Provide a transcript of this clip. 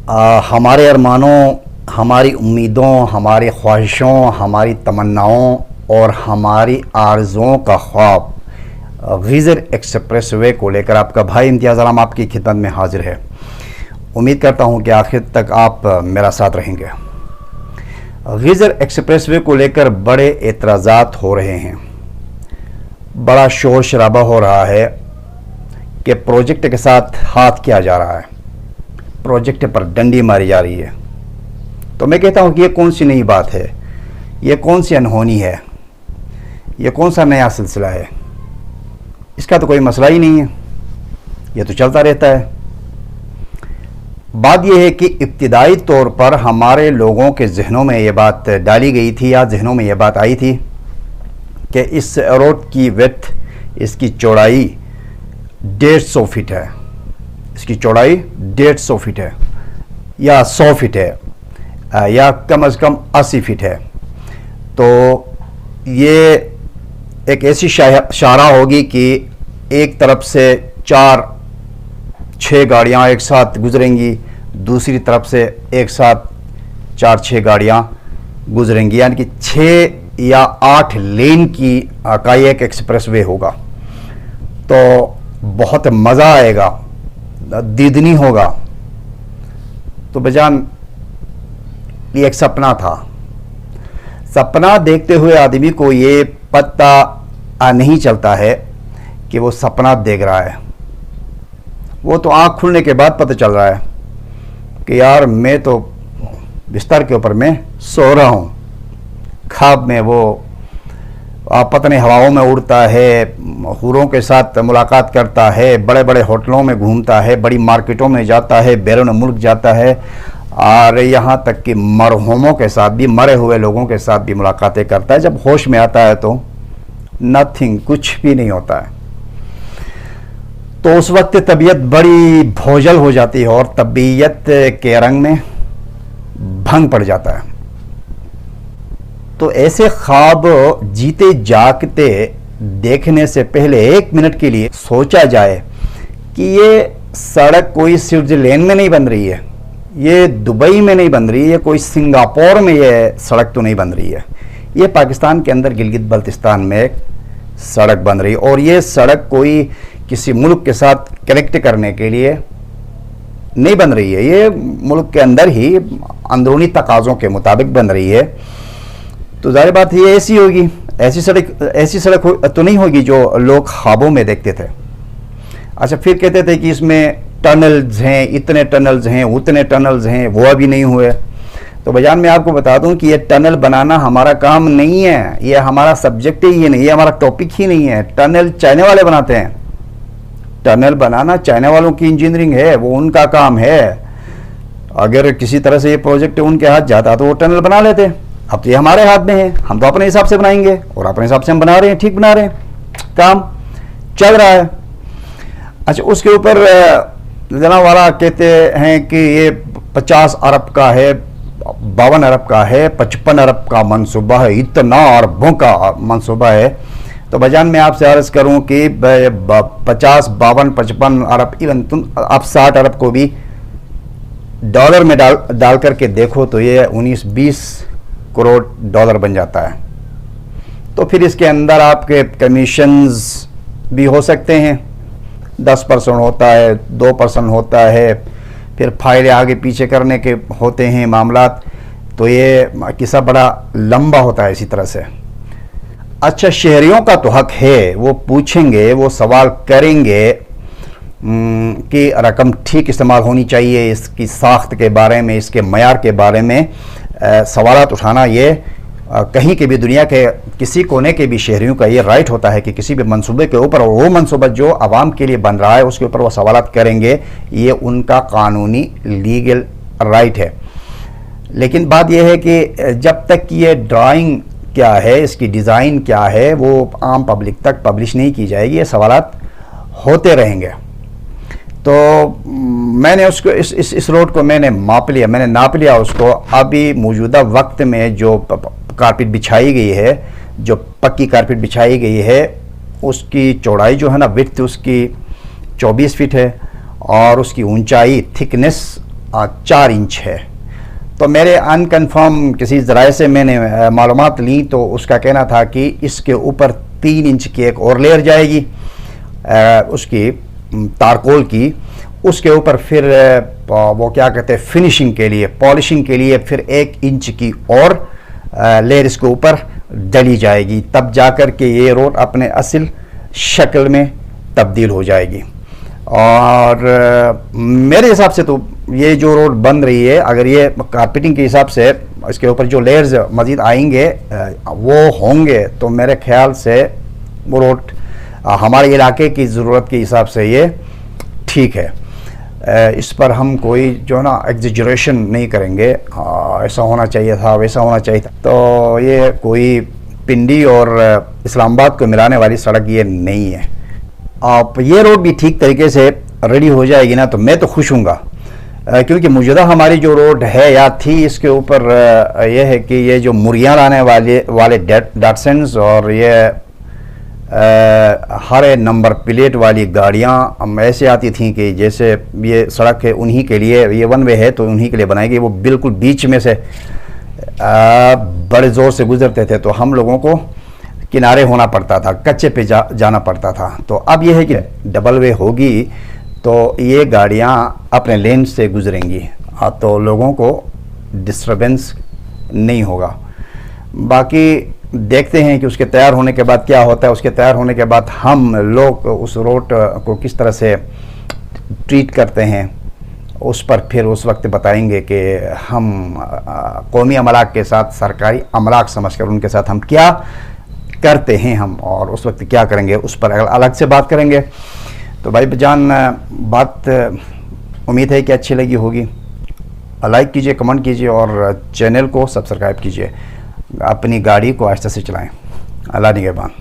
हमारे अरमानों, हमारी उम्मीदों, हमारी ख्वाहिशों, हमारी तमन्नाओं और हमारी आरज़ुओं का ख्वाब गीज़र एक्सप्रेसवे को लेकर आपका भाई इम्तियाज़ आलम आपकी खिदमत में हाजिर है। उम्मीद करता हूं कि आखिर तक आप मेरा साथ रहेंगे। गीज़र एक्सप्रेसवे को लेकर बड़े एतराज़ात हो रहे हैं, बड़ा शोर शराबा हो रहा है कि प्रोजेक्ट के साथ हाथ किया जा रहा है, प्रोजेक्ट पर डंडी मारी जा रही है। तो मैं कहता हूं कि ये कौन सी नई बात है, ये कौन सी अनहोनी है, ये कौन सा नया सिलसिला है। इसका तो कोई मसला ही नहीं है, ये तो चलता रहता है। बात यह है कि इब्तिदाई तौर पर हमारे लोगों के जहनों में ये बात डाली गई थी या जहनों में ये बात आई थी कि इस रोड की विड्थ, इसकी चौड़ाई 150 फीट है, इसकी चौड़ाई 150 फीट है या 100 फीट है या कम से कम 80 फीट है। तो ये एक ऐसी शाहरा होगी कि एक तरफ से 4-6 गाड़ियां एक साथ गुजरेंगी, दूसरी तरफ से एक साथ 4-6 गाड़ियां गुजरेंगी, यानी कि 6 या 8 लेन का एक एक्सप्रेसवे होगा। तो बहुत मज़ा आएगा, दीदनी होगा। तो बजान ये एक सपना था। सपना देखते हुए आदमी को ये पता नहीं चलता है कि वो सपना देख रहा है। वो तो आँख खुलने के बाद पता चल रहा है कि यार मैं तो बिस्तर के ऊपर मैं सो रहा हूँ। ख्वाब में वो पता नहीं हवाओं में उड़ता है, हूरों के साथ मुलाकात करता है, बड़े बड़े होटलों में घूमता है, बड़ी मार्केटों में जाता है, बैरून मुल्क जाता है और यहाँ तक कि मरहूमों के साथ भी, मरे हुए लोगों के साथ भी मुलाकातें करता है। जब होश में आता है तो नथिंग, कुछ भी नहीं होता है। तो उस वक्त तबीयत बड़ी भोजल हो जाती है और तबीयत के रंग में भंग पड़ जाता है। तो ऐसे ख्वाब जीते जागते देखने से पहले 1 मिनट के लिए सोचा जाए कि ये सड़क कोई स्विट्जरलैंड में नहीं बन रही है, ये दुबई में नहीं बन रही है, कोई सिंगापुर में ये सड़क तो नहीं बन रही है, ये पाकिस्तान के अंदर गिलगित बल्तिस्तान में एक सड़क बन रही है। और ये सड़क कोई किसी मुल्क के साथ कनेक्ट करने के लिए नहीं बन रही है, ये मुल्क के अंदर ही अंदरूनी तकाज़ों के मुताबिक बन रही है। तो जाहिर बात ये ऐसी होगी, ऐसी सड़क तो नहीं होगी जो लोग ख्वाबों में देखते थे। अच्छा, फिर कहते थे कि इसमें टनल्स हैं, इतने टनल्स हैं, उतने टनल्स हैं, वो अभी नहीं हुए। तो बजान मैं आपको बता दूं कि ये टनल बनाना हमारा काम नहीं है, ये हमारा सब्जेक्ट ही नहीं, ये हमारा टॉपिक ही नहीं है। टनल चाइना वाले बनाते हैं, टनल बनाना चाइना वालों की इंजीनियरिंग है, वो उनका काम है। अगर किसी तरह से ये प्रोजेक्ट उनके हाथ जाता तो वो टनल बना लेते। अब तो ये हमारे हाथ में है, हम तो अपने हिसाब से बनाएंगे और अपने हिसाब से हम बना रहे हैं, ठीक बना रहे हैं, काम चल रहा है। अच्छा, उसके ऊपर जनाब वाला कहते हैं कि ये 50 अरब का है, 52 अरब का है, 55 अरब का मंसूबा है, इतना अरबों का मंसूबा है। तो बजान मैं आपसे अर्ज करूं कि 50, 52, 55 अरब, इवन तुम आप 60 अरब को भी डॉलर में डाल करके देखो तो ये 19-20 करोड़ डॉलर बन जाता है। तो फिर इसके अंदर आपके कमीशंस भी हो सकते हैं, 10% होता है, 2% होता है, फिर फाइलें आगे पीछे करने के होते हैं मामलात। तो ये किस्सा बड़ा लंबा होता है इसी तरह से। अच्छा, शहरियों का तो हक है, वो पूछेंगे, वो सवाल करेंगे कि रकम ठीक इस्तेमाल होनी चाहिए, इसकी साख्त के बारे में, इसके मयार के बारे में सवालात उठाना ये कहीं के भी दुनिया के किसी कोने के भी शहरियों का ये राइट होता है कि किसी भी मंसूबे के ऊपर, और वो मंसूबा जो आवाम के लिए बन रहा है उसके ऊपर वो सवालात करेंगे, ये उनका कानूनी लीगल राइट है। लेकिन बात यह है कि जब तक ये ड्राइंग क्या है, इसकी डिज़ाइन क्या है, वो आम पब्लिक तक पब्लिश नहीं की जाएगी, ये सवालात होते रहेंगे। तो मैंने उसको इस रोड को मैंने माप लिया, मैंने नाप लिया उसको। अभी मौजूदा वक्त में जो कारपेट बिछाई गई है, जो पक्की कारपेट बिछाई गई है, उसकी चौड़ाई जो है ना, विड्थ उसकी 24 फीट है और उसकी ऊंचाई, थिकनेस 4 इंच है। तो मेरे अनकन्फर्म किसी ज़राए से मैंने मालूमात ली तो उसका कहना था कि इसके ऊपर 3 इंच की एक और लेयर जाएगी उसकी तारकोल की, उसके ऊपर फिर वो क्या कहते हैं फिनिशिंग के लिए, पॉलिशिंग के लिए फिर 1 इंच की और लेयर इसके ऊपर डली जाएगी, तब जाकर के ये रोड अपने असल शक्ल में तब्दील हो जाएगी। और मेरे हिसाब से तो ये जो रोड बन रही है, अगर ये कारपेटिंग के हिसाब से इसके ऊपर जो लेयर्स मज़ीद आएंगे वो होंगे तो मेरे ख्याल से वो रोड हमारे इलाके की ज़रूरत के हिसाब से ये ठीक है। इस पर हम कोई जो है ना एग्जेजरेशन नहीं करेंगे, ऐसा होना चाहिए था, वैसा होना चाहिए था। तो ये कोई पिंडी और इस्लामाबाद को मिलाने वाली सड़क ये नहीं है। आप ये रोड भी ठीक तरीके से रेडी हो जाएगी ना तो मैं तो खुश हूँगा, क्योंकि मौजूदा हमारी जो रोड है या थी इसके ऊपर यह है कि ये जो मुरियाँ लाने वाले डॉटसन्स और ये हरे नंबर प्लेट वाली गाड़ियाँ ऐसे आती थी कि जैसे ये सड़क है उन्हीं के लिए, ये वन वे है तो उन्हीं के लिए बनाई गई, वो बिल्कुल बीच में से बड़े ज़ोर से गुजरते थे तो हम लोगों को किनारे होना पड़ता था, कच्चे पे जाना पड़ता था। तो अब यह है कि डबल वे होगी तो ये गाड़ियाँ अपने लेन से गुजरेंगी तो लोगों को डिस्टर्बेंस नहीं होगा। बाकी देखते हैं कि उसके तैयार होने के बाद क्या होता है। उसके तैयार होने के बाद हम लोग उस रोड को किस तरह से ट्रीट करते हैं उस पर फिर उस वक्त बताएंगे कि हम कौमी अमलाक के साथ, सरकारी अमलाक समझकर उनके साथ हम क्या करते हैं हम, और उस वक्त क्या करेंगे उस पर अलग से बात करेंगे। तो भाई जान बात उम्मीद है कि अच्छी लगी होगी। लाइक कीजिए, कमेंट कीजिए और चैनल को सब्सक्राइब कीजिए। अपनी गाड़ी को आहिस्ता से चलाएं। अल्लाह निगहबान।